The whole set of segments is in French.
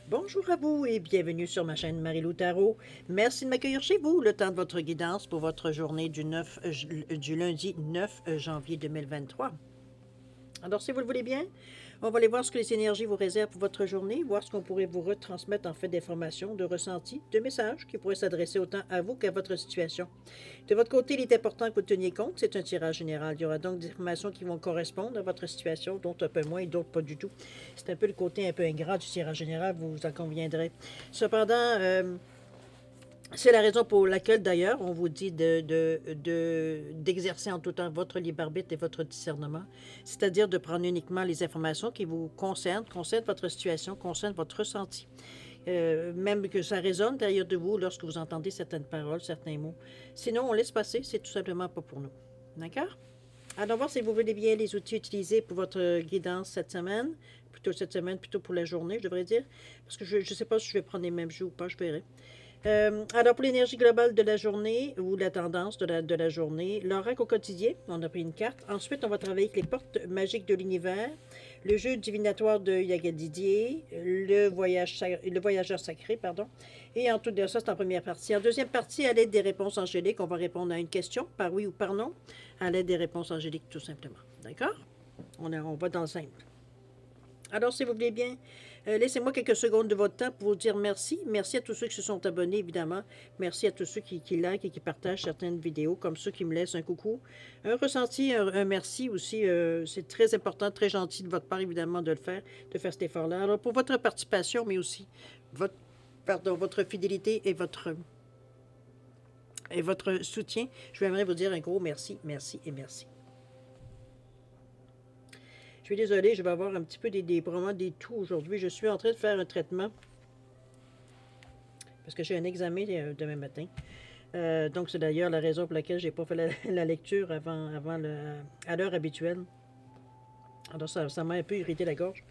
Bonjour à vous et bienvenue sur ma chaîne Marie-Lou Tarot. Merci de m'accueillir chez vous, le temps de votre guidance pour votre journée du lundi 9 janvier 2023. Alors, si vous le voulez bien, on va aller voir ce que les énergies vous réservent pour votre journée, voir ce qu'on pourrait vous retransmettre en fait d'informations, de ressentis, de messages qui pourraient s'adresser autant à vous qu'à votre situation. De votre côté, il est important que vous teniez compte, c'est un tirage général. Il y aura donc des informations qui vont correspondre à votre situation, d'autres un peu moins et d'autres pas du tout. C'est un peu le côté un peu ingrat du tirage général, vous en conviendrez. Cependant, c'est la raison pour laquelle, d'ailleurs, on vous dit d'exercer en tout temps votre libre arbitre et votre discernement, c'est-à-dire de prendre uniquement les informations qui vous concernent votre situation, concernent votre ressenti. Même que ça résonne derrière de vous lorsque vous entendez certaines paroles, certains mots. Sinon, on laisse passer, c'est tout simplement pas pour nous. D'accord? Allons voir si vous voulez bien les outils utilisés pour votre guidance cette semaine. Plutôt pour la journée, je devrais dire. Parce que je ne sais pas si je vais prendre les mêmes jeux ou pas, je verrai. Alors, pour l'énergie globale de la journée, ou la tendance de la journée, l'oracle au quotidien, on a pris une carte. Ensuite, on va travailler avec les portes magiques de l'univers, le jeu divinatoire de Yaga Didier, le voyageur sacré, pardon. Et en tout cas, ça, c'est en première partie. En deuxième partie, à l'aide des réponses angéliques, on va répondre à une question, par oui ou par non, à l'aide des réponses angéliques, tout simplement. D'accord? On va dans le simple. Alors, si vous voulez bien, laissez-moi quelques secondes de votre temps pour vous dire merci. Merci à tous ceux qui se sont abonnés, évidemment. Merci à tous ceux qui likent et qui partagent certaines vidéos, comme ceux qui me laissent un coucou. Un ressenti, un merci aussi. C'est très important, très gentil de votre part, évidemment, de le faire, de faire cet effort-là. Alors, pour votre participation, mais aussi votre fidélité et votre soutien, je voudrais vous dire un gros merci, merci et merci. Je suis désolée, je vais avoir un petit peu vraiment des toux aujourd'hui. Je suis en train de faire un traitement parce que j'ai un examen demain matin. Donc, c'est d'ailleurs la raison pour laquelle je n'ai pas fait la lecture à l'heure habituelle. Alors, ça m'a un peu irrité la gorge.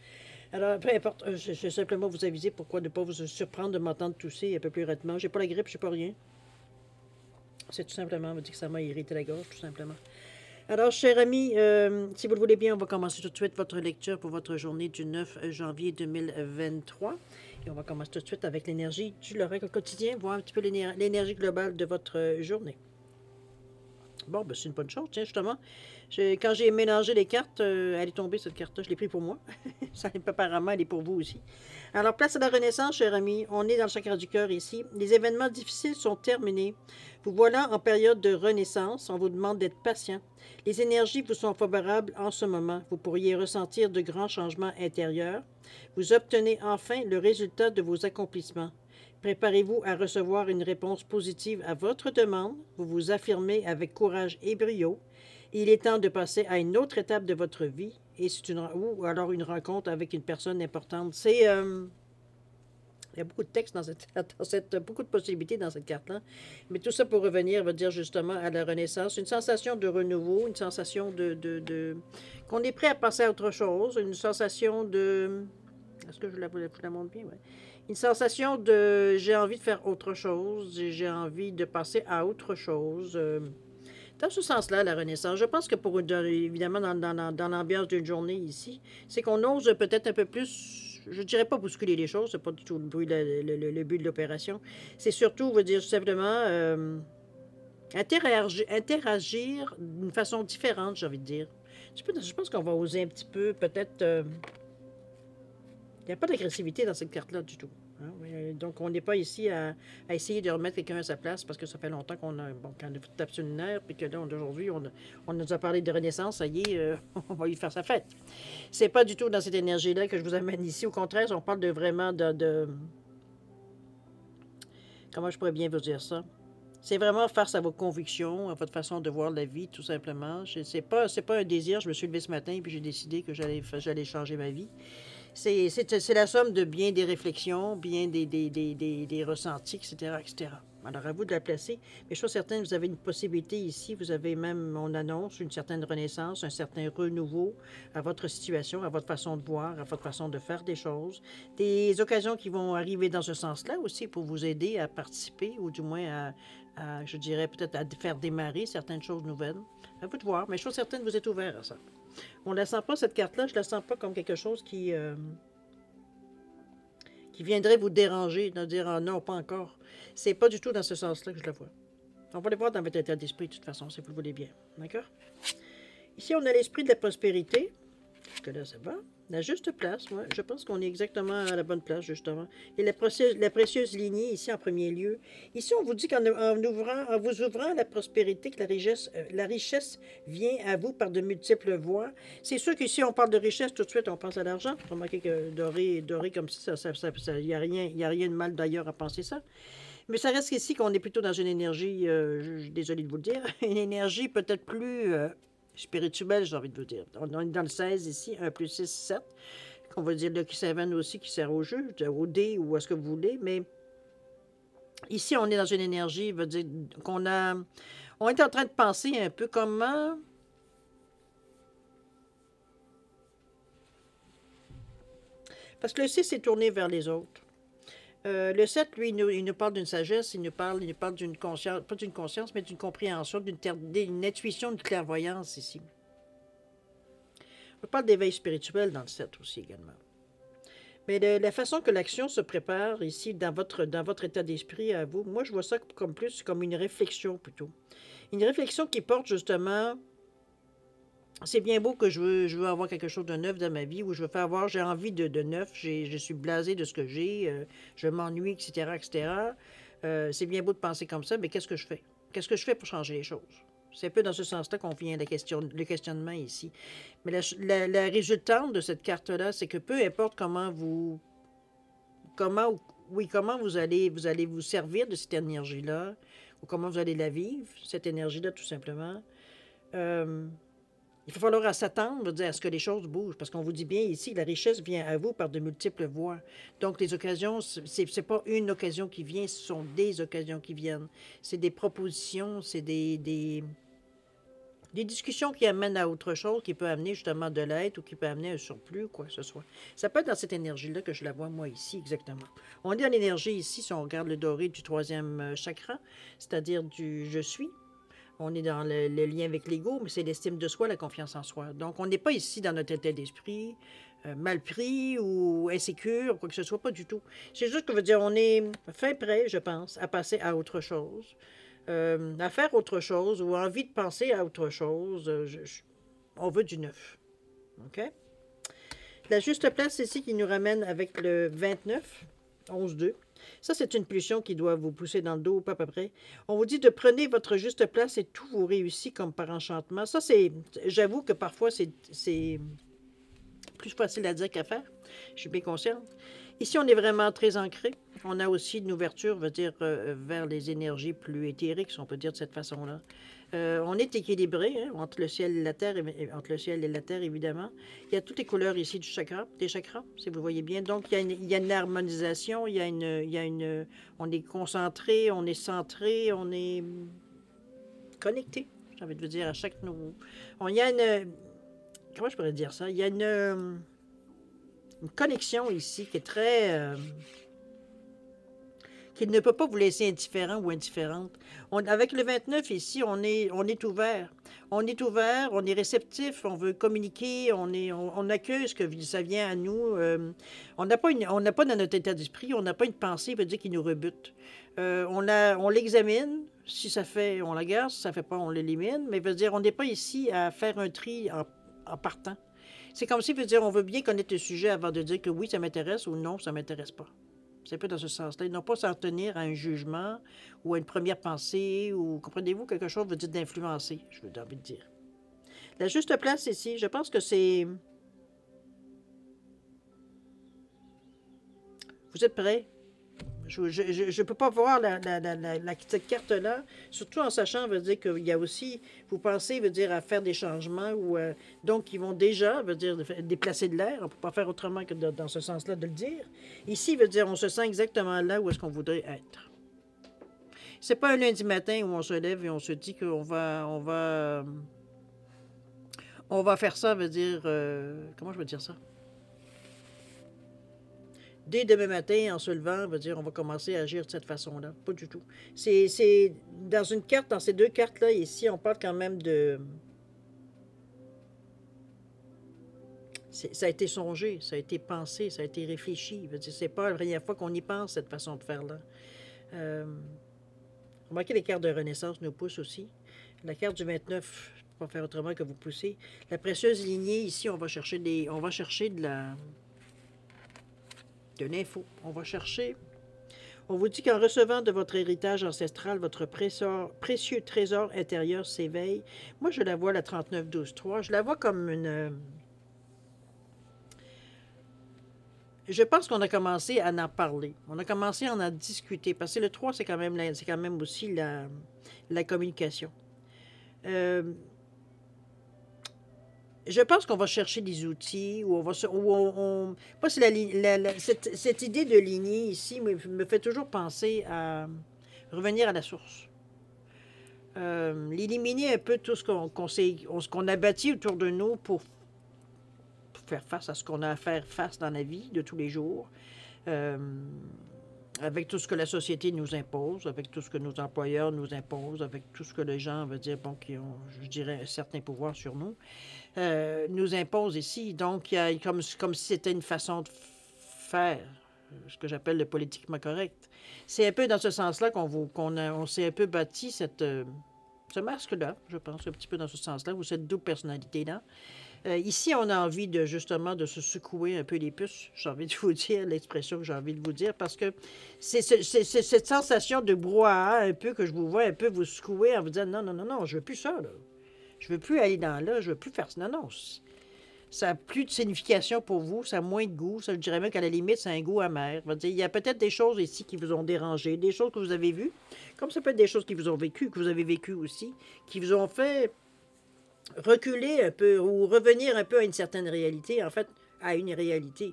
Alors, peu importe, je vais simplement vous aviser pourquoi ne pas vous surprendre de m'entendre tousser un peu plus rapidement. J'ai pas la grippe, je n'ai pas rien. C'est tout simplement, on me dit que ça m'a irrité la gorge, tout simplement. Alors, chers amis, si vous le voulez bien, on va commencer tout de suite votre lecture pour votre journée du 9 janvier 2023. Et on va commencer tout de suite avec l'énergie du l'oracle quotidien, voir un petit peu l'énergie globale de votre journée. Bon, ben, c'est une bonne chose, tiens, justement. Quand j'ai mélangé les cartes, elle est tombée, cette carte-là, je l'ai prise pour moi. Ça, apparemment, elle est pour vous aussi. Alors, place à la renaissance, chers amis. On est dans le chakra du cœur ici. Les événements difficiles sont terminés. Vous voilà en période de renaissance. On vous demande d'être patient. Les énergies vous sont favorables en ce moment. Vous pourriez ressentir de grands changements intérieurs. Vous obtenez enfin le résultat de vos accomplissements. Préparez-vous à recevoir une réponse positive à votre demande. Vous vous affirmez avec courage et brio. Il est temps de passer à une autre étape de votre vie et ou alors une rencontre avec une personne importante. Il y a beaucoup de textes beaucoup de possibilités dans cette carte-là. Mais tout ça pour revenir, va dire justement à la renaissance, une sensation de renouveau, une sensation qu'on est prêt à passer à autre chose, une sensation de... Est-ce que je la montre bien? Ouais. Une sensation de j'ai envie de faire autre chose, j'ai envie de passer à autre chose. Dans ce sens-là, la renaissance, je pense que évidemment, dans l'ambiance d'une journée ici, c'est qu'on ose peut-être un peu plus, je ne dirais pas bousculer les choses, c'est pas du tout le but de l'opération. C'est surtout, veut dire simplement interagir d'une façon différente, j'ai envie de dire. Je pense qu'on va oser un petit peu, peut-être... il n'y a pas d'agressivité dans cette carte-là du tout. Hein? Donc, on n'est pas ici à essayer de remettre quelqu'un à sa place parce que ça fait longtemps qu'on a tape sur une nerf, puis que là, aujourd'hui, on nous a parlé de renaissance, ça y est, on va y faire sa fête. C'est pas du tout dans cette énergie-là que je vous amène ici. Au contraire, on parle de vraiment comment je pourrais bien vous dire ça? C'est vraiment face à vos convictions, à votre façon de voir la vie, tout simplement. C'est pas un désir. Je me suis levé ce matin et j'ai décidé que j'allais changer ma vie. C'est la somme de bien des réflexions, bien des ressentis, etc., etc. Alors, à vous de la placer. Mais je suis certaine que vous avez une possibilité ici. Vous avez même, on annonce, une certaine renaissance, un certain renouveau à votre situation, à votre façon de voir, à votre façon de faire des choses. Des occasions qui vont arriver dans ce sens-là aussi pour vous aider à participer ou du moins je dirais peut-être à faire démarrer certaines choses nouvelles. À vous de voir. Mais je suis certaine que vous êtes ouvert à ça. On ne la sent pas, cette carte-là, je ne la sens pas comme quelque chose qui qui viendrait vous déranger, de dire ah, non, pas encore. C'est pas du tout dans ce sens-là que je le vois. On va les voir dans votre état d'esprit de toute façon, si vous le voulez bien. D'accord? Ici, on a l'esprit de la prospérité. Jusque-là, ça va. La juste place, ouais, je pense qu'on est exactement à la bonne place, justement. Et la précieuse lignée, ici, en premier lieu. Ici, on vous dit en vous ouvrant la prospérité, que la richesse vient à vous par de multiples voies. C'est sûr qu'ici, on parle de richesse, tout de suite, on pense à l'argent. Remarquez que doré comme ça, il n'y a rien de mal d'ailleurs à penser ça. Mais ça reste ici qu'on est plutôt dans une énergie, je suis désolée de vous le dire, une énergie peut-être plus spirituelle, j'ai envie de vous dire. On est dans le 16 ici, 1 plus 6, 7, qu'on va dire Lucky 7 aussi qui sert au jeu, au dé ou à ce que vous voulez, mais ici on est dans une énergie, veut dire qu'on a, on est en train de penser un peu comment, parce que le 6 est tourné vers les autres. Le 7, lui, il nous parle d'une sagesse, il nous parle d'une conscience, pas d'une conscience, mais d'une compréhension, d'une intuition, d'une clairvoyance ici. On parle d'éveil spirituel dans le 7 aussi également. Mais la façon que l'action se prépare ici, dans votre état d'esprit à vous, moi je vois ça comme plus comme une réflexion plutôt. Une réflexion qui porte justement... C'est bien beau que je veux avoir quelque chose de neuf dans ma vie, où je veux faire avoir, j'ai envie de neuf, je suis blasé de ce que j'ai, je m'ennuie, etc., etc. C'est bien beau de penser comme ça, mais qu'est-ce que je fais? Qu'est-ce que je fais pour changer les choses? C'est un peu dans ce sens-là qu'on vient le questionnement ici. Mais la résultante de cette carte-là, c'est que peu importe comment vous... comment vous allez vous servir de cette énergie-là, ou comment vous allez la vivre, cette énergie-là, tout simplement. Il va falloir s'attendre à ce que les choses bougent, parce qu'on vous dit bien ici, la richesse vient à vous par de multiples voies. Donc, les occasions, c'est pas une occasion qui vient, ce sont des occasions qui viennent. C'est des propositions, c'est des discussions qui amènent à autre chose, qui peut amener justement de l'aide ou qui peut amener un surplus, quoi que ce soit. Ça peut être dans cette énergie-là que je la vois, moi, ici, exactement. On est dans l'énergie ici, si on regarde le doré du 3e chakra, c'est-à-dire du « je suis ». On est dans le lien avec l'ego, mais c'est l'estime de soi, la confiance en soi. Donc, on n'est pas ici dans notre état d'esprit, mal pris ou insécure, ou quoi que ce soit, pas du tout. C'est juste que veut dire, on est fin prêt, je pense, à passer à autre chose, à faire autre chose, ou envie de penser à autre chose. On veut du neuf. OK? La juste place ici qui nous ramène avec le 29, 11-2. Ça, c'est une pulsion qui doit vous pousser dans le dos, pas à peu près. On vous dit de prenez votre juste place et tout vous réussit comme par enchantement. Ça, c'est... J'avoue que parfois, c'est plus facile à dire qu'à faire. Je suis bien consciente. Ici, on est vraiment très ancré. On a aussi une ouverture, veut dire, vers les énergies plus éthériques, si on peut dire de cette façon-là. On est équilibré hein, entre le ciel et la terre, évidemment. Il y a toutes les couleurs ici des chakras, si vous voyez bien. Donc, il y a une harmonisation, on est concentré, on est centré, on est connecté, j'ai envie de vous dire, à chaque nouveau. Il y a une... Comment je pourrais dire ça? Il y a une connexion ici qui est très... qui ne peut pas vous laisser indifférent ou indifférente. Avec le 29 ici, on est ouvert. On est ouvert, on est réceptif, on veut communiquer, on accueille ce que ça vient à nous. On n'a pas dans notre état d'esprit, on n'a pas une pensée, veut dire qui nous rebute. On l'examine, si ça fait, on la garde, si ça fait pas, on l'élimine, mais veut dire, on n'est pas ici à faire un tri en partant. C'est comme si, veut dire, on veut bien connaître le sujet avant de dire que oui, ça m'intéresse ou non, ça m'intéresse pas. C'est un peu dans ce sens-là. Ils n'ont pas s'en tenir à un jugement ou à une première pensée ou, comprenez-vous, quelque chose veut dire d'influencer, je veux envie de dire. La juste place ici, je pense que c'est... Vous êtes prêts? Je ne peux pas voir cette carte-là, surtout en sachant, veut dire qu'il y a aussi, vous pensez, veut dire, à faire des changements, ou donc ils vont déjà, veut dire, déplacer de l'air, on ne peut pas faire autrement que dans ce sens-là de le dire. Ici, veut dire, on se sent exactement là où est-ce qu'on voudrait être. C'est pas un lundi matin où on se lève et on se dit qu'on va faire ça, veut dire, comment je veux dire ça? Dès demain matin, en se levant, veut dire on va commencer à agir de cette façon-là. Pas du tout. C'est dans une carte, dans ces deux cartes-là, ici, on parle quand même de... Ça a été songé, ça a été pensé, ça a été réfléchi. C'est pas la première fois qu'on y pense, cette façon de faire-là. Remarquez, les cartes de Renaissance nous poussent aussi. La carte du 29, je ne peux pas faire autrement que vous pousser. La précieuse lignée, ici, on va chercher de l'info. On va chercher. On vous dit qu'en recevant de votre héritage ancestral, votre précieux trésor intérieur s'éveille. Moi, je la vois, la 39-12-3. Je la vois comme une... Je pense qu'on a commencé à en parler. On a commencé à en discuter. Parce que le 3, c'est quand même aussi la communication. Je pense qu'on va chercher des outils, ou on va... Moi, c'est cette idée de lignée ici me fait toujours penser à revenir à la source. L'éliminer un peu tout ce qu'on a bâti autour de nous pour faire face à ce qu'on a à faire face dans la vie de tous les jours, avec tout ce que la société nous impose, avec tout ce que nos employeurs nous imposent, avec tout ce que les gens, qui ont, je dirais, un certain pouvoir sur nous, nous imposent ici. Donc, il y a comme si c'était une façon de faire, ce que j'appelle le politiquement correct. C'est un peu dans ce sens-là qu'on s'est un peu bâti ce masque-là, je pense, un petit peu dans ce sens-là, ou cette double personnalité-là. Ici, on a envie justement de se secouer un peu les puces, j'ai envie de vous dire, l'expression que j'ai envie de vous dire, parce que c'est cette sensation de brouhaha un peu que je vous vois un peu vous secouer en vous disant non, non, non, non, je veux plus ça, là. Je veux plus aller dans là, je veux plus faire ça. Non, non. Ça n'a plus de signification pour vous, ça a moins de goût. Ça, je dirais même qu'à la limite, c'est un goût amer. Il y a peut-être des choses ici qui vous ont dérangé, des choses que vous avez vues, comme ça peut être des choses qui vous ont vécues, que vous avez vécues aussi, qui vous ont fait reculer un peu ou revenir un peu à une certaine réalité, en fait, à une réalité.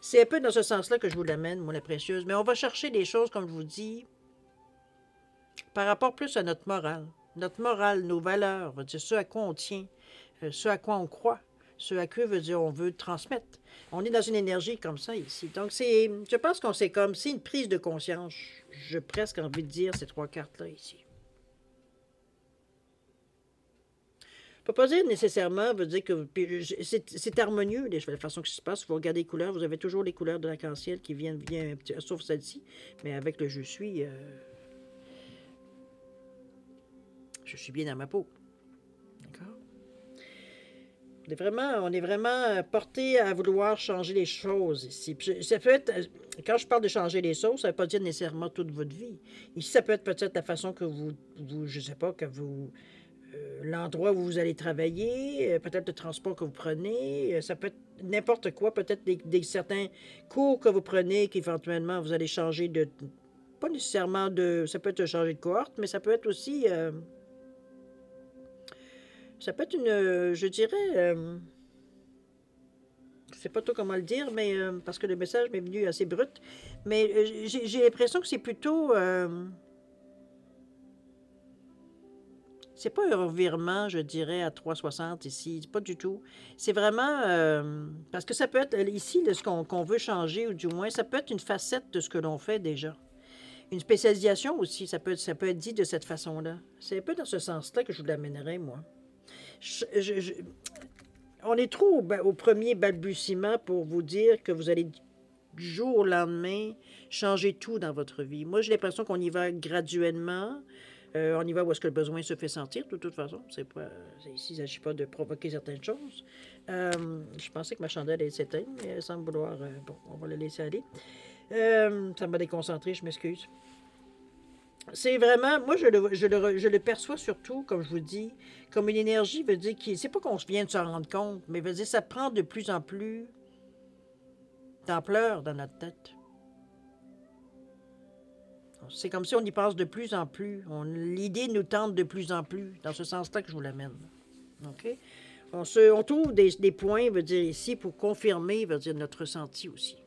C'est un peu dans ce sens-là que je vous l'amène, moi, la précieuse. Mais on va chercher des choses, comme je vous dis, par rapport plus à notre morale. Notre morale, nos valeurs, ce à quoi on tient, ce à quoi on croit, ce à quoi on veut transmettre. On est dans une énergie comme ça ici. Donc, je pense qu'on c'est comme, c'est une prise de conscience. J'ai presque envie de dire ces trois cartes-là ici. Je ne peux pas dire nécessairement, veut dire que c'est harmonieux, la façon que ça se passe. Vous regardez les couleurs, vous avez toujours les couleurs de l'arc-en-ciel qui viennent un petit, sauf celle-ci, mais avec le je suis bien dans ma peau. D'accord? On est vraiment porté à vouloir changer les choses ici. Ça peut être, quand je parle de changer les choses, ça ne veut pas dire nécessairement toute votre vie. Ici, ça peut être peut-être la façon que vous je ne sais pas, que vous... l'endroit où vous allez travailler, peut-être le transport que vous prenez, ça peut être n'importe quoi, peut-être certains cours que vous prenez qu'éventuellement vous allez changer de... Pas nécessairement de... Ça peut être changer de cohorte, mais ça peut être aussi... ça peut être une... je dirais... je sais pas trop comment le dire, mais parce que le message m'est venu assez brut, mais j'ai l'impression que c'est plutôt... c'est pas un revirement, je dirais, à 360 ici, pas du tout. C'est vraiment... parce que ça peut être, ici, de ce qu'on veut changer, ou du moins, ça peut être une facette de ce que l'on fait déjà. Une spécialisation aussi, ça peut être dit de cette façon-là. C'est un peu dans ce sens-là que je vous l'amènerais, moi. On est trop au premier balbutiement pour vous dire que vous allez du jour au lendemain changer tout dans votre vie. Moi, j'ai l'impression qu'on y va graduellement. On y va où est-ce que le besoin se fait sentir, de toute façon. Ici, il ne s'agit pas de provoquer certaines choses. Je pensais que ma chandelle allait s'éteindre, mais elle semble vouloir... bon, on va la laisser aller. Ça m'a déconcentré, je m'excuse. C'est vraiment... Moi, je le perçois surtout, comme je vous dis, comme une énergie, veut dire c'est pas qu'on vient de se rendre compte, mais veut dire ça prend de plus en plus d'ampleur dans notre tête. C'est comme si on y passe de plus en plus. L'idée nous tente de plus en plus, dans ce sens-là que je vous l'amène. OK? On trouve des points, veut dire ici, pour confirmer, veut dire notre ressenti aussi.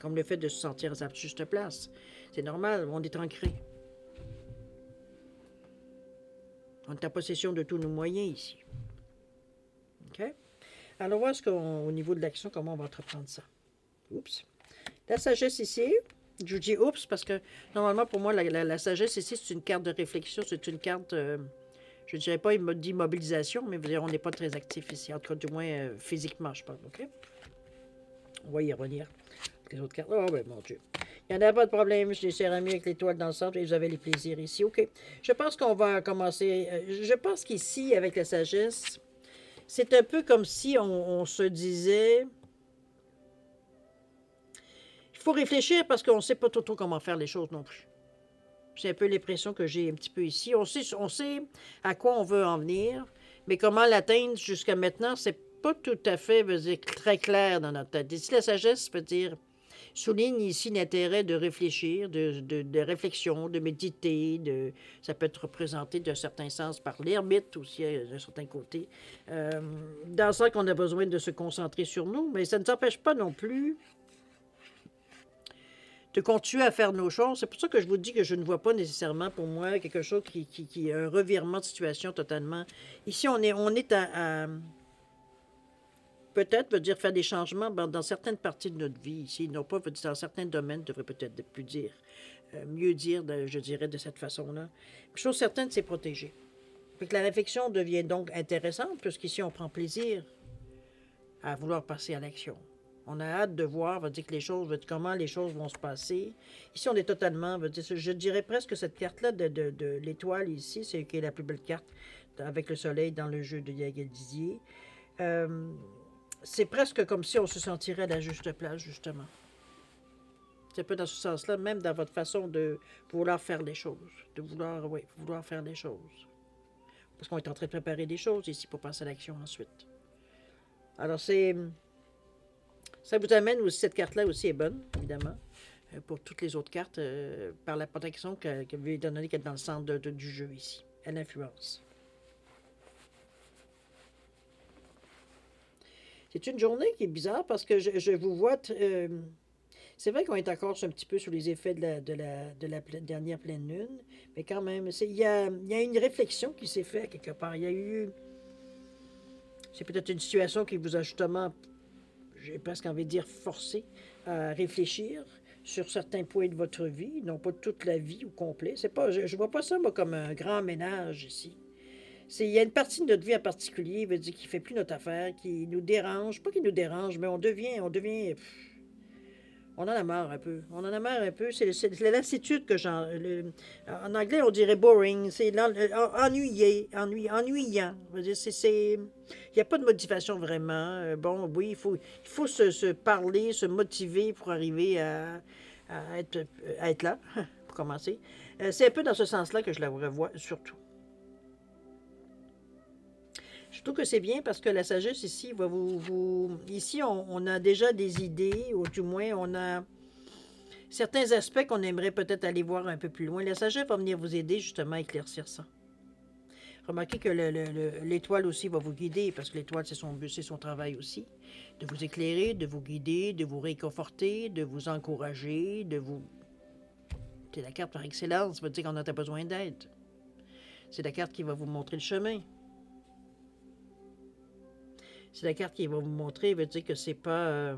Comme le fait de se sentir à sa juste place. C'est normal, on est ancré. On est en possession de tous nos moyens ici. OK? Alors, voir au niveau de l'action, comment on va entreprendre ça. Oups. La sagesse ici... Je dis oups parce que normalement pour moi la sagesse ici c'est une carte de réflexion, c'est une carte, Je ne dirais pas d'immobilisation, mais on n'est pas très actif ici. En tout cas, du moins physiquement, je parle. OK? On va y revenir. Les autres cartes. Oh, ben mon Dieu. Il n'y en a pas de problème. Je les serre mieux avec l'étoile dans le centre et vous avez les plaisirs ici. OK. Je pense qu'on va commencer. Je pense qu'ici, avec la sagesse, c'est un peu comme si on se disait. Il faut réfléchir parce qu'on ne sait pas trop comment faire les choses non plus. C'est un peu l'impression que j'ai un petit peu ici. On sait à quoi on veut en venir, mais comment l'atteindre jusqu'à maintenant, c'est pas tout à fait, veut dire, très clair dans notre tête. Ici, la sagesse veut dire, souligne ici l'intérêt de réfléchir, de réflexion, de méditer, ça peut être représenté d'un certain sens par l'ermite aussi, d'un certain côté. Dans le sens qu'on a besoin de se concentrer sur nous, mais ça ne s'empêche pas non plus de continuer à faire nos choses. C'est pour ça que je vous dis que je ne vois pas nécessairement pour moi quelque chose qui est un revirement de situation totalement. Ici, on est à peut-être veut dire faire des changements dans certaines parties de notre vie ici. Non pas veut dire dans certains domaines, devrait peut-être plus dire, mieux dire, je dirais, de cette façon-là. Chose certaine, c'est protéger. Fait que la réflexion devient donc intéressante, puisqu'ici, on prend plaisir à vouloir passer à l'action. On a hâte de voir, va dire que les choses, comment les choses vont se passer. Ici, on est totalement, dire, je dirais presque cette carte-là de l'étoile ici, c'est qui est la plus belle carte avec le soleil dans le jeu de Yael Didier. C'est presque comme si on se sentirait à la juste place, justement. C'est un peu dans ce sens-là, même dans votre façon de vouloir faire les choses, de vouloir faire les choses. Parce qu'on est en train de préparer des choses ici pour passer à l'action ensuite. Alors, ça vous amène aussi, cette carte-là aussi est bonne, évidemment, pour toutes les autres cartes, par la protection que vous donner qu'elle est dans le centre du jeu ici. Elle influence. C'est une journée qui est bizarre parce que je vous vois. C'est vrai qu'on est encore un petit peu sous les effets de la dernière pleine lune, mais quand même, il y a une réflexion qui s'est faite quelque part. Il y a eu. C'est peut-être une situation qui vous a justement, j'ai presque envie de dire, forcé à réfléchir sur certains points de votre vie, non pas toute la vie au complet. C'est pas, je ne vois pas ça, moi, comme un grand ménage ici. Il y a une partie de notre vie en particulier, veut dire, qui ne fait plus notre affaire, qui nous dérange. Pas qui nous dérange, mais on devient on en a marre un peu. On en a marre un peu. C'est la lassitude que j'en. En anglais, on dirait boring. C'est ennuyant. Il n'y a pas de motivation vraiment. Bon, oui, il faut se parler, se motiver pour arriver à être là, pour commencer. C'est un peu dans ce sens-là que je la revois, surtout. Je trouve que c'est bien parce que la sagesse ici va Ici, on a déjà des idées, ou du moins, on a certains aspects qu'on aimerait peut-être aller voir un peu plus loin. La sagesse va venir vous aider justement à éclaircir ça. Remarquez que l'étoile aussi va vous guider, parce que l'étoile, c'est son but, c'est son travail aussi. De vous éclairer, de vous guider, de vous réconforter, de vous encourager, de vous... C'est la carte par excellence, ça veut dire qu'on a besoin d'aide. C'est la carte qui va vous montrer le chemin. C'est la carte qui va vous montrer, veut dire que c'est pas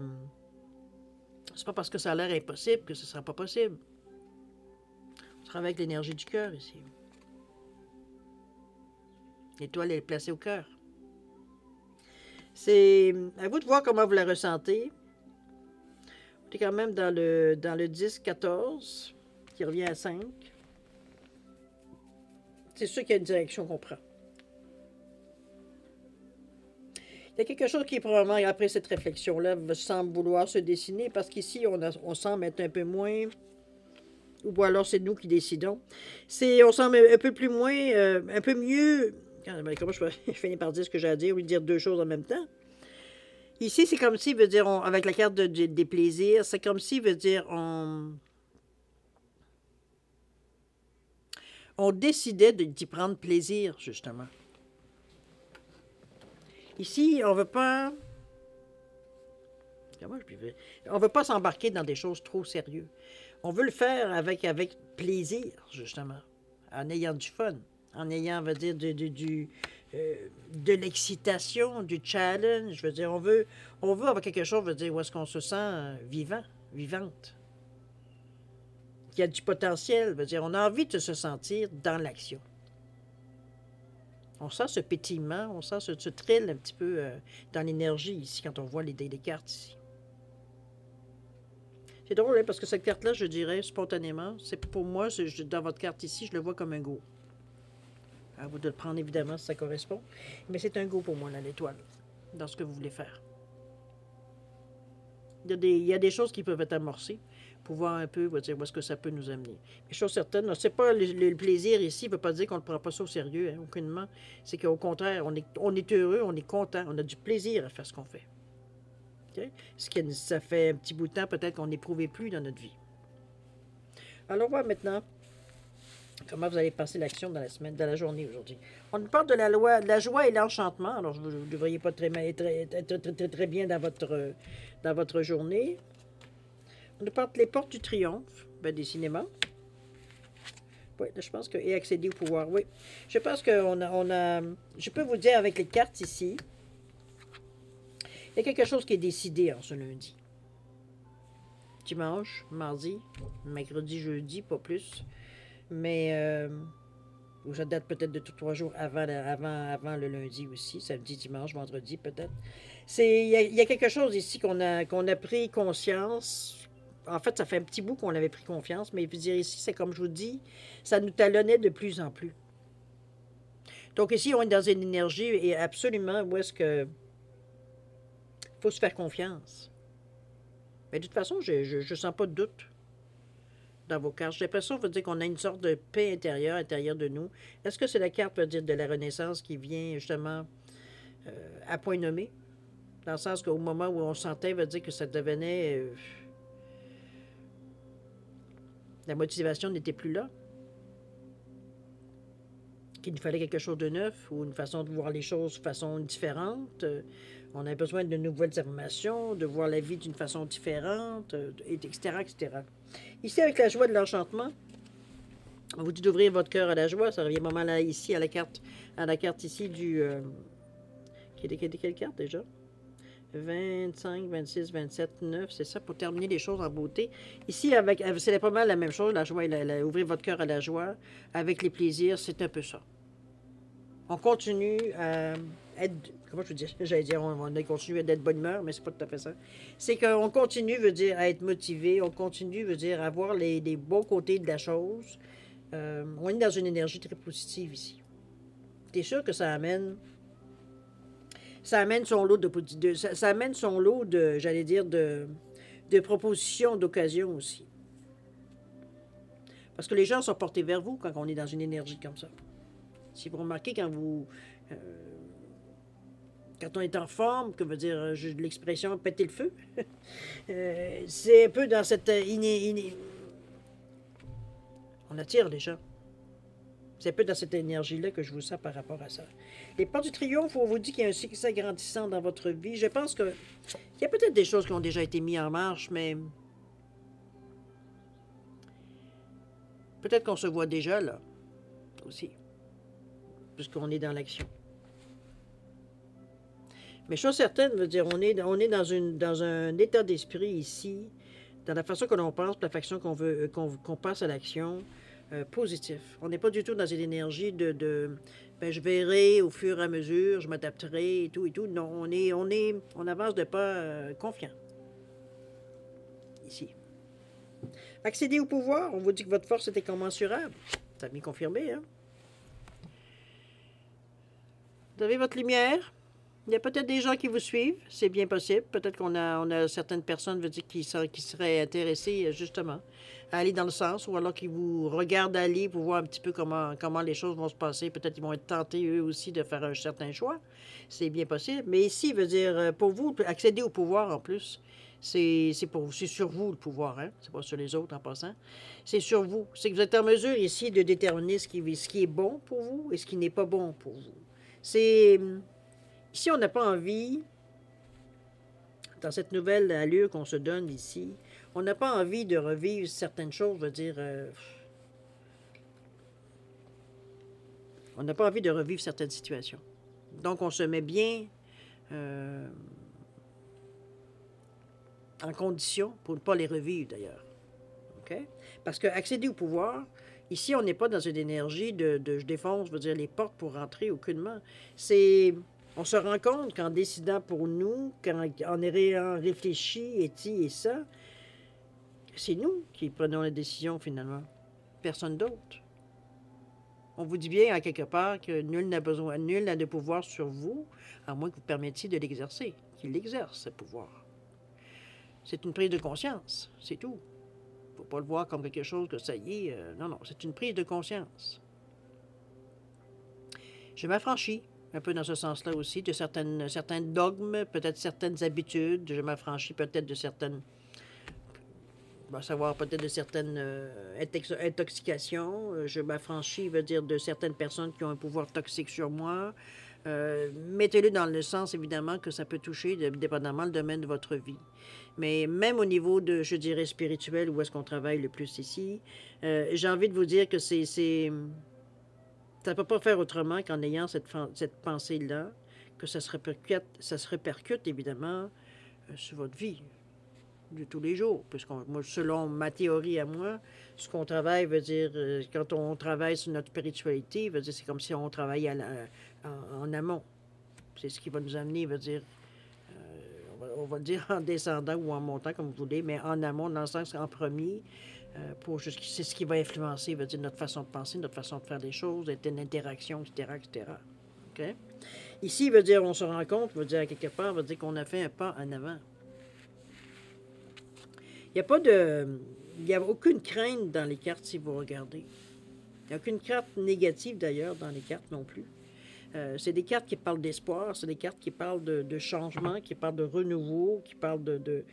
parce que ça a l'air impossible que ce ne sera pas possible. On travaille avec l'énergie du cœur ici. L'étoile est placée au cœur. C'est à vous de voir comment vous la ressentez. On est quand même dans le 10-14, qui revient à 5. C'est sûr qu'il y a une direction qu'on prend. Il y a quelque chose qui, probablement, après cette réflexion-là, semble vouloir se dessiner, parce qu'ici, on semble être un peu moins... Ou alors, c'est nous qui décidons. On semble un peu plus moins... un peu mieux... Comment je finis par dire ce que j'ai à dire, ou dire deux choses en même temps? Ici, c'est comme si, veut dire, avec la carte des plaisirs, c'est comme si, veut dire, on décidait d'y prendre plaisir, justement. Ici, on ne veut pas... On ne veut pas s'embarquer dans des choses trop sérieuses. On veut le faire avec plaisir, justement, en ayant du fun, en ayant, on va dire, de l'excitation, du challenge. Je veux dire, on veut avoir quelque chose, veut dire, où est-ce qu'on se sent vivant, vivante. Il y a du potentiel, veut dire, on a envie de se sentir dans l'action. On sent ce pétillement, on sent ce thrill un petit peu dans l'énergie ici, quand on voit les cartes ici. C'est drôle, hein, parce que cette carte-là, je dirais, spontanément, c'est pour moi, dans votre carte ici, je le vois comme un go. À vous de le prendre, évidemment, si ça correspond. Mais c'est un go pour moi, là, l'étoile, dans ce que vous voulez faire. Il y a des choses qui peuvent être amorcées pour voir un peu dire, où est-ce que ça peut nous amener. Mais chose certaine, c'est pas le plaisir ici, ne veut pas dire qu'on ne prend pas ça au sérieux, hein, aucunement. C'est qu'au contraire, on est heureux, on est content, on a du plaisir à faire ce qu'on fait. Okay? Ça fait un petit bout de temps peut-être qu'on n'éprouvait plus dans notre vie. Alors, on va maintenant comment vous allez passer l'action dans la semaine, dans la journée aujourd'hui. On nous parle de la joie et l'enchantement. Alors, vous ne devriez pas être très bien dans votre journée. On nous parle des portes du triomphe, des cinémas. Oui, je pense que. Et accéder au pouvoir, oui. Je pense qu'on a. Je peux vous dire avec les cartes ici, il y a quelque chose qui est décidé en ce lundi. Dimanche, mardi, mercredi, jeudi, pas plus. Mais ça date peut-être de 3 jours avant le lundi aussi, samedi, dimanche, vendredi peut-être. Il y a quelque chose ici qu'on a pris conscience. En fait, ça fait un petit bout qu'on avait pris confiance, mais je veux dire ici, c'est comme je vous dis, ça nous talonnait de plus en plus. Donc ici, on est dans une énergie et absolument où est-ce que faut se faire confiance. Mais de toute façon, je ne sens pas de doute dans vos cartes. J'ai l'impression veut dire qu'on a une sorte de paix intérieure de nous. Est-ce que c'est la carte veut dire de la Renaissance qui vient justement à point nommé? Dans le sens qu'au moment où on sentait, veut dire que ça devenait... la motivation n'était plus là. Qu'il nous fallait quelque chose de neuf ou une façon de voir les choses de façon différente. On a besoin de nouvelles informations, de voir la vie d'une façon différente, etc., etc. Ici, avec la joie de l'enchantement, on vous dit d'ouvrir votre cœur à la joie. Ça revient vraiment là, ici, à la carte ici du... quelle carte déjà? 25, 26, 27, 9, c'est ça, pour terminer les choses en beauté. Ici, c'est pas mal la même chose, la joie, ouvrir votre cœur à la joie, avec les plaisirs, c'est un peu ça. On continue à être, comment je veux dire, j'allais dire, on a continué d'être de bonne humeur, mais c'est pas tout à fait ça. C'est qu'on continue, veut dire, à être motivé, on continue, veut dire, à voir les bons côtés de la chose. On est dans une énergie très positive ici. T'es sûr que ça amène son lot ça amène son lot de, j'allais dire, de propositions, d'occasions aussi. Parce que les gens sont portés vers vous quand on est dans une énergie comme ça. Si vous remarquez quand on est en forme, que veut dire l'expression péter le feu, c'est un peu dans cette on attire les gens. C'est un peu dans cette énergie-là que je vous sens par rapport à ça. Les portes du triomphe, on vous dit qu'il y a un succès grandissant dans votre vie. Je pense qu'il y a peut-être des choses qui ont déjà été mises en marche, mais peut-être qu'on se voit déjà là, aussi, puisqu'on est dans l'action. Mais chose certaine, veut dire, on est dans un état d'esprit ici, dans la façon que l'on pense, la façon qu'on passe à l'action, positif. On n'est pas du tout dans une énergie je verrai au fur et à mesure, je m'adapterai et tout. Non, on avance de pas confiant. Ici. Accéder au pouvoir, on vous dit que votre force est incommensurable. Ça m'est confirmé, hein? Vous avez votre lumière. Il y a peut-être des gens qui vous suivent, c'est bien possible. Peut-être qu'on a certaines personnes veut dire, qui seraient intéressées justement à aller dans le sens, ou alors qui vous regardent aller pour voir un petit peu comment les choses vont se passer. Peut-être qu'ils vont être tentés eux aussi de faire un certain choix. C'est bien possible. Mais ici, veut dire, pour vous, accéder au pouvoir en plus, c'est sur vous le pouvoir, hein? C'est pas sur les autres en passant. C'est sur vous. C'est que vous êtes en mesure ici de déterminer ce qui est bon pour vous et ce qui n'est pas bon pour vous. C'est... Ici, on n'a pas envie, dans cette nouvelle allure qu'on se donne ici, on n'a pas envie de revivre certaines choses, je veux dire, on n'a pas envie de revivre certaines situations. Donc, on se met bien en condition pour ne pas les revivre, d'ailleurs. OK? Parce qu'accéder au pouvoir, Ici, on n'est pas dans une énergie de je défonce, je veux dire, les portes pour rentrer aucunement. C'est... On se rend compte qu'en décidant pour nous, en ayant réfléchi et ci et ça, c'est nous qui prenons la décision finalement. Personne d'autre. On vous dit bien, à quelque part, que nul n'a besoin, nul n'a de pouvoir sur vous, à moins que vous permettiez de l'exercer, qu'il exerce, ce pouvoir. C'est une prise de conscience, c'est tout. Il ne faut pas le voir comme quelque chose que ça y est. Non, non, c'est une prise de conscience. Je m'affranchis, un peu dans ce sens-là aussi, de certains dogmes, peut-être certaines habitudes. Je m'affranchis peut-être de certaines... On va savoir peut-être de certaines intoxications. Je m'affranchis, veut dire, de certaines personnes qui ont un pouvoir toxique sur moi. Mettez-le dans le sens, évidemment, que ça peut toucher, dépendamment, le domaine de votre vie. Mais même au niveau de, je dirais, spirituel, où est-ce qu'on travaille le plus ici, j'ai envie de vous dire que ça ne peut pas faire autrement qu'en ayant cette pensée-là, que ça se répercute évidemment, sur votre vie de tous les jours. Moi, selon ma théorie à moi, ce qu'on travaille veut dire, quand on travaille sur notre spiritualité, veut dire c'est comme si on travaillait en amont. C'est ce qui va nous amener, veut dire, on va le dire en descendant ou en montant, comme vous voulez, mais en amont, dans le sens en premier, c'est ce qui va influencer, veut dire, notre façon de penser, notre façon de faire les choses, une interaction, etc., etc. OK? Ici, veut dire, on se rend compte, veut dire, à quelque part, veut dire qu'on a fait un pas en avant. Il n'y a aucune crainte dans les cartes si vous regardez. Il n'y a aucune carte négative d'ailleurs dans les cartes non plus. C'est des cartes qui parlent d'espoir, c'est des cartes qui parlent de changement, qui parlent de renouveau, qui parlent de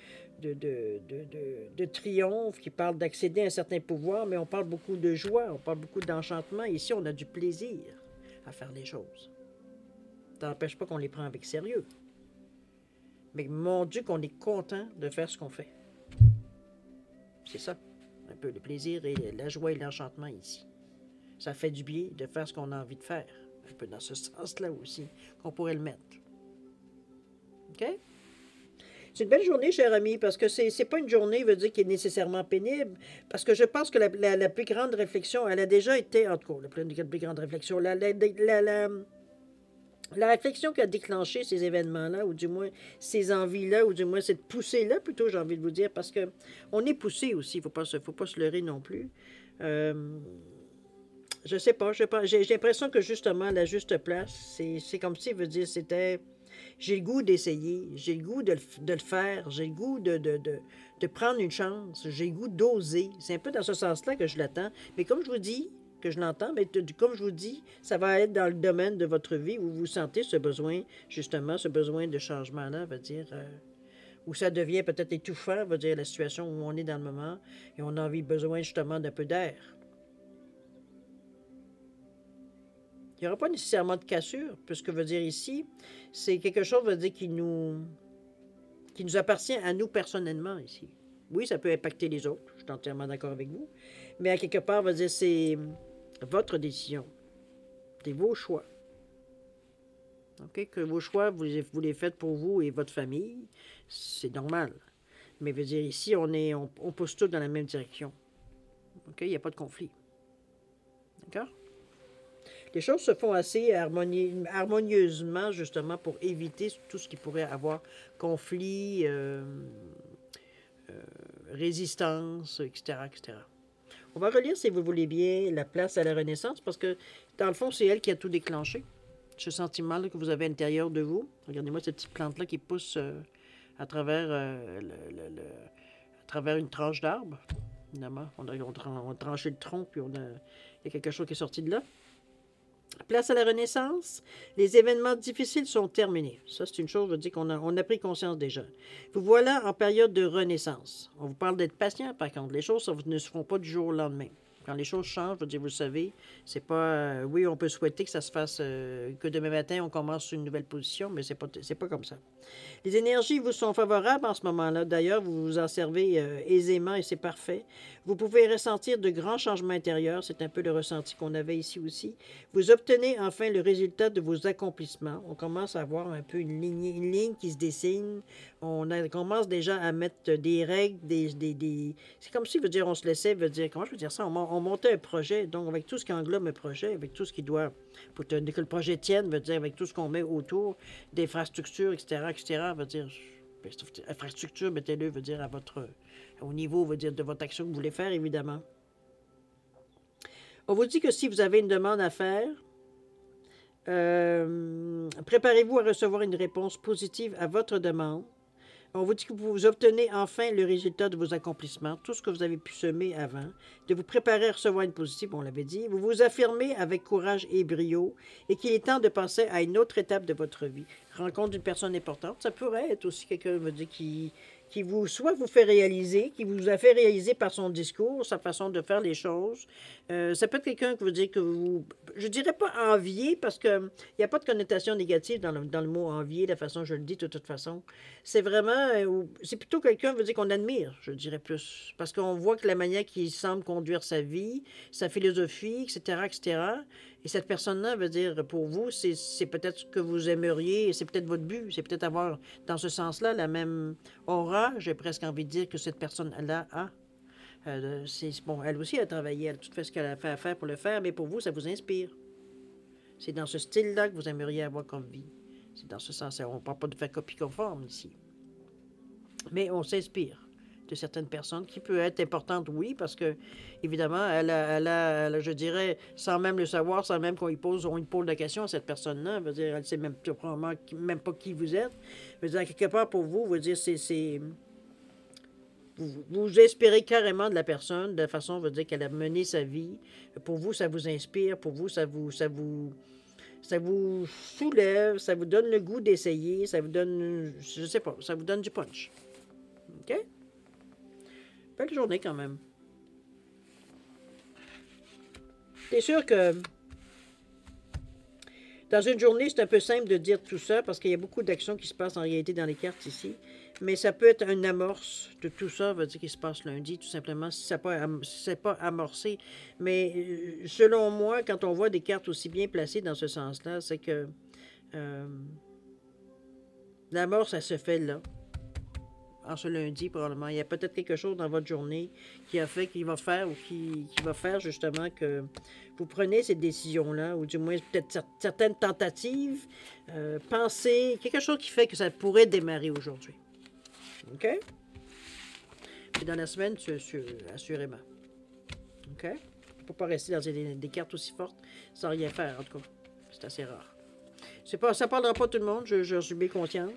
triomphe, qui parlent d'accéder à un certain pouvoir, mais on parle beaucoup de joie, on parle beaucoup d'enchantement. Ici, on a du plaisir à faire les choses. Ça n'empêche pas qu'on les prend avec sérieux. Mais mon Dieu, qu'on est content de faire ce qu'on fait. C'est ça, un peu le plaisir et la joie et l'enchantement ici. Ça fait du bien de faire ce qu'on a envie de faire. Un peu dans ce sens-là aussi, qu'on pourrait le mettre. OK? C'est une belle journée, cher ami, parce que c'est pas une journée, veut dire, qui est nécessairement pénible, parce que je pense que la plus grande réflexion, elle a déjà été, en tout cas, la plus grande réflexion, la réflexion qui a déclenché ces événements-là, ou du moins ces envies-là, ou du moins cette poussée-là, plutôt, j'ai envie de vous dire, parce que on est poussé aussi, il ne faut pas se leurrer non plus. Je sais pas, j'ai l'impression que justement, la juste place, c'est comme si, veut dire, c'était... J'ai le goût d'essayer, j'ai le goût de le faire, j'ai le goût de prendre une chance, j'ai le goût d'oser. C'est un peu dans ce sens-là que je l'attends. Mais comme je vous dis, que je l'entends, mais comme je vous dis, ça va être dans le domaine de votre vie où vous sentez ce besoin, justement, ce besoin de changement-là, veut dire, où ça devient peut-être étouffant, veut dire la situation où on est dans le moment, et on a besoin justement d'un peu d'air. Il n'y aura pas nécessairement de cassure, puisque veut dire ici, c'est quelque chose, veut dire, qui nous appartient à nous personnellement ici. Oui, ça peut impacter les autres, je suis entièrement d'accord avec vous, mais à quelque part, veut dire, c'est votre décision. C'est vos choix. OK? Que vos choix, vous les faites pour vous et votre famille, c'est normal. Mais veut dire, ici, on pousse tous dans la même direction. OK? Il n'y a pas de conflit. D'accord? Les choses se font assez harmonieusement, justement, pour éviter tout ce qui pourrait avoir conflit, résistance, etc., etc. On va relire, si vous voulez bien, La place à la Renaissance, parce que, dans le fond, c'est elle qui a tout déclenché. Ce sentiment-là que vous avez à l'intérieur de vous. Regardez-moi cette petite plante-là qui pousse à travers, à travers une tranche d'arbre. Évidemment, on a tranché le tronc, puis il y a quelque chose qui est sorti de là. Place à la Renaissance, les événements difficiles sont terminés. Ça, c'est une chose, je veux dire qu'on a pris conscience déjà. Vous voilà en période de renaissance. On vous parle d'être patient, par contre. Les choses ne se font pas du jour au lendemain. Quand les choses changent, je veux dire, vous le savez, c'est pas... oui, on peut souhaiter que ça se fasse, que demain matin, on commence sur une nouvelle position, mais c'est pas comme ça. Les énergies vous sont favorables en ce moment-là. D'ailleurs, vous vous en servez aisément et c'est parfait. Vous pouvez ressentir de grands changements intérieurs. C'est un peu le ressenti qu'on avait ici aussi. Vous obtenez enfin le résultat de vos accomplissements. On commence à voir un peu une ligne qui se dessine. On commence déjà à mettre des règles, c'est comme si, veut dire, on se laissait, veut dire, comment je veux dire ça? On on montait un projet, donc avec tout ce qui englobe un projet, avec tout ce qui doit, pour que le projet tienne, veut dire avec tout ce qu'on met autour, d'infrastructures, etc., veut dire, infrastructure, mettez-le, veut dire au niveau, veut dire de votre action que vous voulez faire, évidemment. On vous dit que si vous avez une demande à faire, préparez-vous à recevoir une réponse positive à votre demande. On vous dit que vous obtenez enfin le résultat de vos accomplissements, tout ce que vous avez pu semer avant, de vous préparer à recevoir une positive, on l'avait dit. Vous vous affirmez avec courage et brio et qu'il est temps de passer à une autre étape de votre vie. Rencontre d'une personne importante, ça pourrait être aussi quelqu'un, me dit, qui soit vous fait réaliser, qui vous a fait réaliser par son discours, sa façon de faire les choses. Ça peut être quelqu'un qui veut dire que vous, je dirais pas envier, parce qu'il n'y a pas de connotation négative dans le mot envier, la façon dont je le dis de toute façon. C'est vraiment, c'est plutôt quelqu'un qui veut dire qu'on admire, je dirais plus. Parce qu'on voit que la manière qu'il semble conduire sa vie, sa philosophie, etc., etc., et cette personne-là veut dire, pour vous, c'est peut-être ce que vous aimeriez, c'est peut-être votre but, c'est peut-être avoir, dans ce sens-là, la même aura, j'ai presque envie de dire, que cette personne-là a. Bon, elle aussi a travaillé, elle a tout fait ce qu'elle a fait à faire pour le faire, mais pour vous, ça vous inspire. C'est dans ce style-là que vous aimeriez avoir comme vie. C'est dans ce sens-là. On ne parle pas de faire copie conforme ici. Mais on s'inspire de certaines personnes, qui peut être importante, oui, parce que, évidemment, elle a, je dirais, sans même le savoir, sans même on lui pose la question à cette personne-là, veut dire, elle ne sait probablement même pas qui vous êtes. Veut dire, quelque part, pour vous, veut dire, vous inspirez carrément de la personne, de la façon, veut dire, qu'elle a mené sa vie. Pour vous, ça vous inspire, pour vous, ça vous soulève, ça vous donne le goût d'essayer, ça vous donne, je sais pas, ça vous donne du punch. OK? Belle journée quand même. C'est sûr que dans une journée, c'est un peu simple de dire tout ça parce qu'il y a beaucoup d'actions qui se passent en réalité dans les cartes ici. Mais ça peut être une amorce de tout ça, veut dire qu'il se passe lundi, tout simplement, si c'est pas amorcé. Mais selon moi, quand on voit des cartes aussi bien placées dans ce sens-là, c'est que l'amorce, elle se fait là. En ce lundi, probablement. Il y a peut-être quelque chose dans votre journée qui va faire ou qui va faire justement que vous prenez cette décision-là, ou du moins peut-être certaines tentatives, pensées, quelque chose qui fait que ça pourrait démarrer aujourd'hui. OK? Puis dans la semaine, assurément. OK? On ne peut pas rester dans des cartes aussi fortes sans rien faire, en tout cas. C'est assez rare. Ça ne parlera pas tout le monde, je suis bien consciente,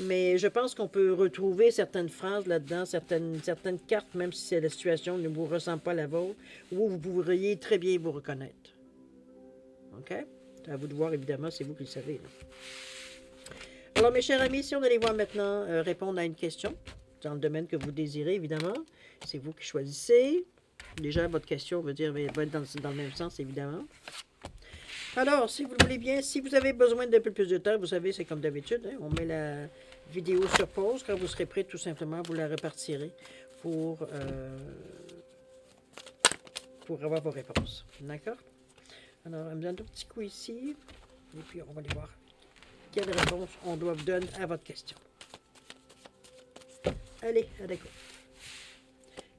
mais je pense qu'on peut retrouver certaines phrases là-dedans, certaines cartes, même si la situation ne vous ressemble pas à la vôtre, où vous pourriez très bien vous reconnaître. OK? C'est à vous de voir, évidemment, c'est vous qui le savez. Là. Alors, mes chers amis, si on allait voir maintenant répondre à une question, dans le domaine que vous désirez, évidemment, c'est vous qui choisissez. Déjà, votre question va être dans le même sens, évidemment. Alors, si vous le voulez bien, si vous avez besoin d'un peu plus de temps, vous savez, c'est comme d'habitude, hein, on met la vidéo sur pause. Quand vous serez prêt, tout simplement, vous la repartirez pour avoir vos réponses. D'accord? Alors, on me donne un petit coup ici, et puis on va aller voir quelle réponse on doit vous donner à votre question. Allez, d'accord.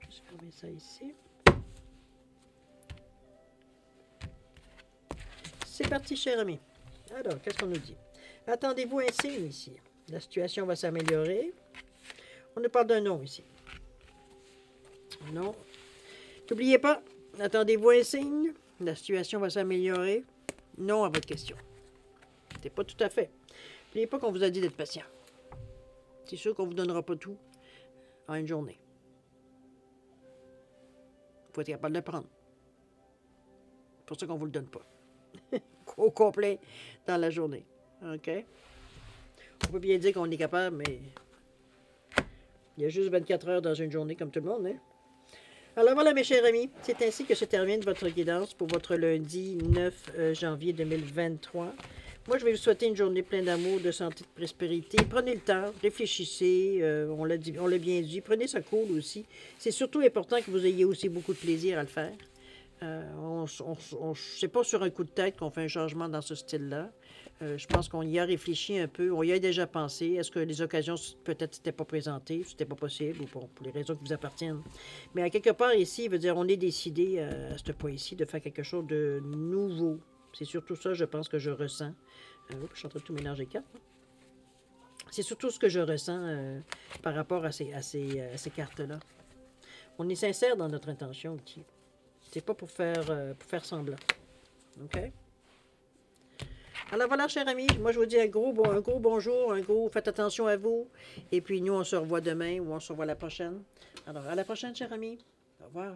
Je vais fermer ça ici. C'est parti, cher ami. Alors, qu'est-ce qu'on nous dit? Attendez-vous un signe ici. La situation va s'améliorer. On nous parle d'un non ici. Non. N'oubliez pas, attendez-vous un signe. La situation va s'améliorer. Non à votre question. C'est pas tout à fait. N'oubliez pas qu'on vous a dit d'être patient. C'est sûr qu'on ne vous donnera pas tout en une journée. Il faut être capable de le prendre. C'est pour ça qu'on ne vous le donne pas. Au complet dans la journée. OK? On peut bien dire qu'on est capable, mais il y a juste 24 heures dans une journée, comme tout le monde, hein? Alors voilà, mes chers amis, c'est ainsi que se termine votre guidance pour votre lundi 9 janvier 2023. Moi, je vais vous souhaiter une journée pleine d'amour, de santé, de prospérité. Prenez le temps, réfléchissez, on l'a bien dit, prenez ça cool aussi. C'est surtout important que vous ayez aussi beaucoup de plaisir à le faire. C'est pas sur un coup de tête qu'on fait un changement dans ce style-là. Je pense qu'on y a réfléchi un peu, on y a déjà pensé. Est-ce que les occasions, peut-être, s'étaient pas présentées, c'était pas possible, ou pour les raisons qui vous appartiennent. Mais à quelque part ici, veut dire, on est décidé, à ce point-ci, de faire quelque chose de nouveau. C'est surtout ça, je pense, que je ressens. Je suis en train de tout mélanger quatre. C'est surtout ce que je ressens par rapport à ces cartes-là. On est sincère dans notre intention aussi. C'est pas pour faire semblant. OK? Alors voilà, chers amis, moi je vous dis un gros bonjour, faites attention à vous. Et puis nous, on se revoit demain ou on se revoit la prochaine. Alors à la prochaine, chers amis. Au revoir.